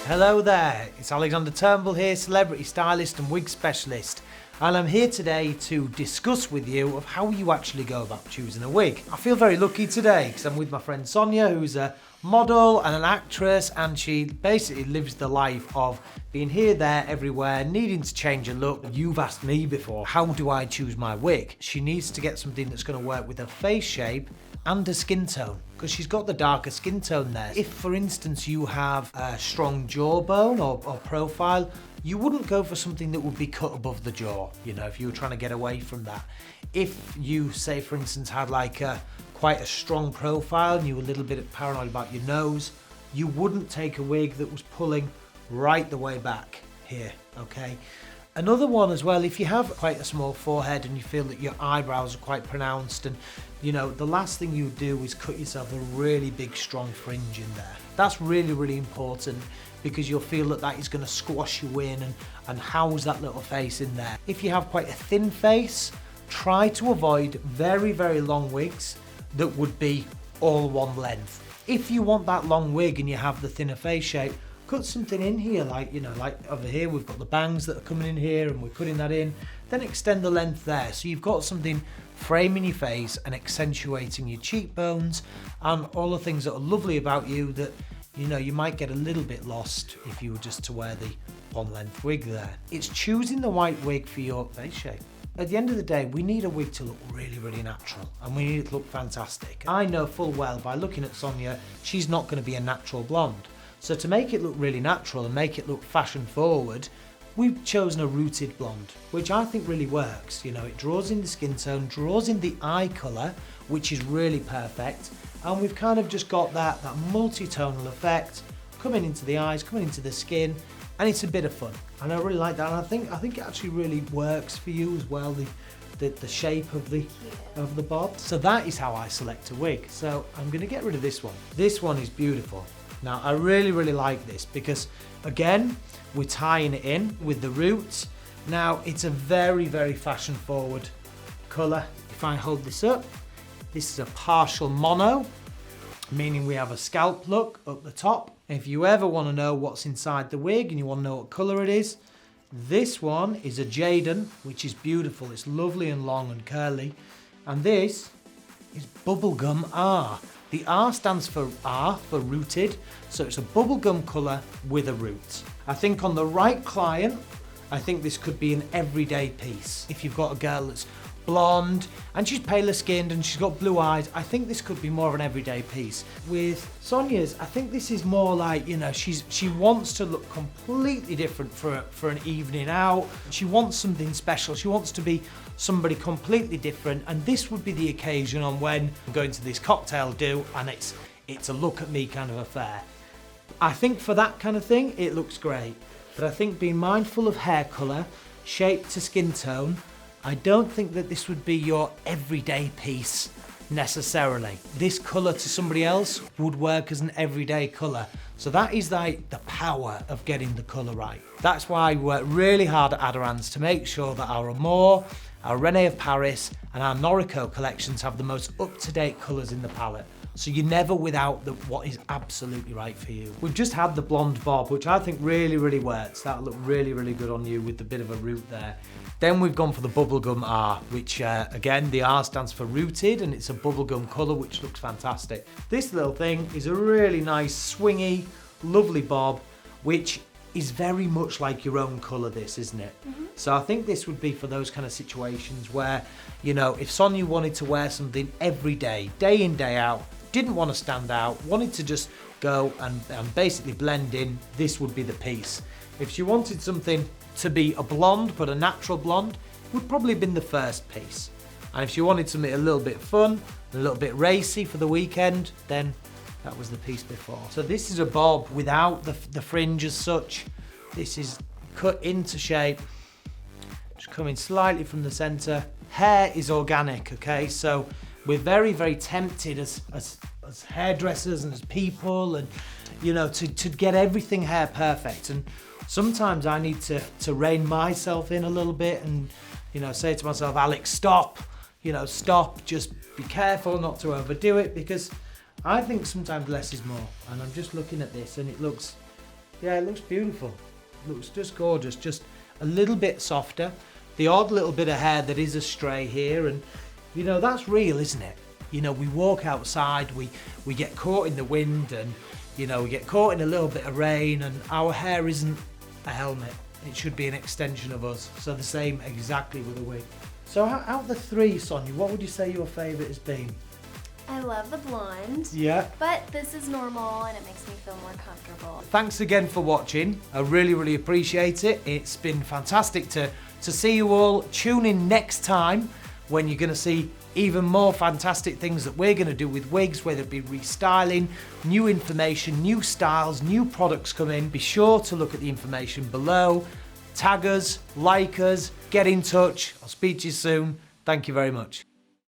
Hello there, it's Alexander Turnnbull here, celebrity stylist and wig specialist. And I'm here today to discuss with you of how you actually go about choosing a wig. I feel very lucky today because I'm with my friend Sonia, who's a model and an actress, and she basically lives the life of being here, there, everywhere, needing to change a look. You've asked me before, how do I choose my wig? She needs to get something that's going to work with her face shape and her skin tone, because she's got the darker skin tone there. If, for instance, you have a strong jawbone or profile, you wouldn't go for something that would be cut above the jaw, you know, if you were trying to get away from that. If you, say, for instance, had like quite a strong profile and you were a little bit paranoid about your nose, you wouldn't take a wig that was pulling right the way back here, okay? Another one as well, if you have quite a small forehead and you feel that your eyebrows are quite pronounced, and you know, the last thing you would do is cut yourself a really big strong fringe in there. That's really, really important, because you'll feel that that is going to squash you in and house that little face in there. If you have quite a thin face, try to avoid very, very long wigs that would be all one length. If you want that long wig and you have the thinner face shape, cut something in here, like, you know, like over here we've got the bangs that are coming in here and we're putting that in, then extend the length there, so you've got something framing your face and accentuating your cheekbones and all the things that are lovely about you that, you know, you might get a little bit lost if you were just to wear the one length wig there. It's choosing the right wig for your face shape. At the end of the day, we need a wig to look really, really natural, and we need it to look fantastic. I know full well by looking at Sonia, she's not going to be a natural blonde. So to make it look really natural and make it look fashion forward, we've chosen a rooted blonde, which I think really works. You know, it draws in the skin tone, draws in the eye colour, which is really perfect. And we've kind of just got that multi-tonal effect coming into the eyes, coming into the skin, and it's a bit of fun. And I really like that. And I think it actually really works for you as well, the shape of the bob. So that is how I select a wig. So I'm going to get rid of this one. This one is beautiful. Now, I really, really like this because, again, we're tying it in with the roots. Now, it's a very, very fashion-forward colour. If I hold this up, this is a partial mono, meaning we have a scalp look up the top. If you ever want to know what's inside the wig and you want to know what colour it is, this one is a Jaden, which is beautiful. It's lovely and long and curly. And this is Bubblegum R. The R stands for rooted, so it's a bubblegum colour with a root. I think on the right client, I think this could be an everyday piece. If you've got a girl that's blonde and she's paler skinned and she's got blue eyes, I think this could be more of an everyday piece. With Sonia's, I think this is more like, you know, she wants to look completely different for an evening out. She wants something special. She wants to be somebody completely different, and this would be the occasion on when I'm going to this cocktail do and it's a look at me kind of affair. I think for that kind of thing, it looks great. But I think being mindful of hair colour, shape to skin tone, I don't think that this would be your everyday piece necessarily. This colour to somebody else would work as an everyday colour. So that is like the power of getting the colour right. That's why we work really hard at Aderans to make sure that our Amore, our René of Paris and our Noriko collections have the most up-to-date colours in the palette. So you're never without what is absolutely right for you. We've just had the blonde bob, which I think really, really works. That'll look really, really good on you with the bit of a root there. Then we've gone for the bubblegum R, which again, the R stands for rooted, and it's a bubblegum colour, which looks fantastic. This little thing is a really nice, swingy, lovely bob, which is very much like your own colour, this, isn't it? Mm-hmm. So I think this would be for those kind of situations where, you know, if Sonia wanted to wear something every day in, day out, didn't want to stand out, wanted to just go and basically blend in, this would be the piece. If she wanted something to be a blonde, but a natural blonde, would probably have been the first piece. And if she wanted something a little bit fun, a little bit racy for the weekend, then that was the piece before. So this is a bob without the fringe as such. This is cut into shape, just coming slightly from the centre. Hair is organic, okay? So we're very, very tempted as hairdressers and as people, and you know, to get everything hair perfect. And sometimes I need to rein myself in a little bit and, you know, say to myself, Alex, stop, you know, stop, just be careful not to overdo it, because I think sometimes less is more. And I'm just looking at this and it looks Yeah, it looks beautiful. It looks just gorgeous, just a little bit softer. The odd little bit of hair that is a stray here, and you know, that's real, isn't it? You know, we walk outside, we get caught in the wind, and you know, we get caught in a little bit of rain, and our hair isn't a helmet. It should be an extension of us. So the same exactly with a wig. So out of the three, Sonia, what would you say your favourite has been? I love the blonde. Yeah. But this is normal and it makes me feel more comfortable. Thanks again for watching. I really appreciate it. It's been fantastic to see you all. Tune in next time when you're going to see even more fantastic things that we're going to do with wigs, whether it be restyling, new information, new styles, new products come in. Be sure to look at the information below. Tag us, like us, get in touch. I'll speak to you soon. Thank you very much.